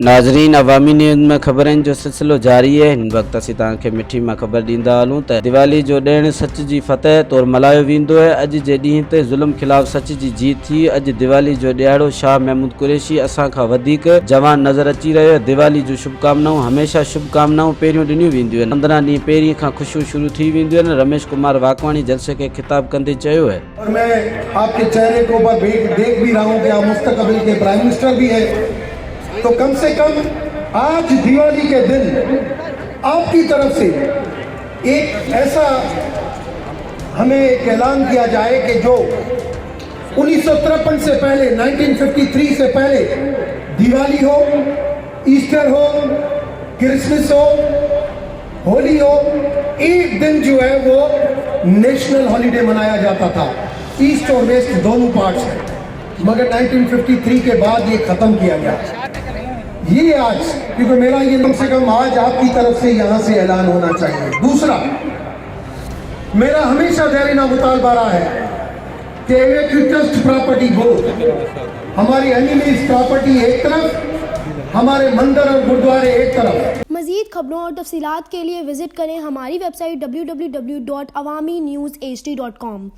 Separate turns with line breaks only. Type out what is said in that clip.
नाज़रीन, अवामी न्यूज़ में खबरन जो सिलसिलो जारी है। इन वक्त असीं तव्हांखे मिठी में खबर ॾींदा हलूं त दिवाली जो ॾिणु सच जी फतह तौर मल्हायो वेंदो आहे। अॼु जे ॾींहं ते ज़ुल्म खिलाफ़ सच जी जीत थी। अॼु दिवाली जो ॾियारो शाह महमूद कुरैशी असां खां वधीक जवान नज़र अची रहियो आहे। दिवाली जूं शुभकामनाऊं हमेशा शुभकामनाऊं पहिरियों ॾिनियूं वेंदियूं आहिनि। 15 ॾींहं पहिरीं खां ख़ुशियूं शुरू थी वेंदियूं आहिनि। रमेश कुमार वांकवाणी जलसे खे खिताब कंदे चयो है,
और मैं आपके चेहरे को देख भी रहा हूँ कि आप मुस्तकबिल के प्राइम मिनिस्टर भी हैं, तो कम से कम आज दिवाली के दिन आपकी तरफ से एक ऐसा हमें एक ऐलान किया जाए कि जो 1953 से पहले 1953 से पहले दिवाली हो, ईस्टर हो, क्रिसमस हो, होली हो, एक दिन जो है वो नेशनल हॉलिडे मनाया जाता था। ईस्ट और वेस्ट दोनों पार्ट्स हैं, मगर 1953 के बाद ये खत्म किया गया। ये आज, क्योंकि मेरा ये कम से कम आज आपकी तरफ से यहाँ से ऐलान होना चाहिए। दूसरा, मेरा हमेशा देरीना मुतालबा रहा है कि ट्रस्ट प्रॉपर्टी बोर्ड, हमारी एनिमीज प्रॉपर्टी एक तरफ, हमारे मंदिर और गुरुद्वारे एक तरफ।
मज़ीद खबरों और तफसीलात के लिए विजिट करें हमारी वेबसाइट www.awamiNewsHD.com।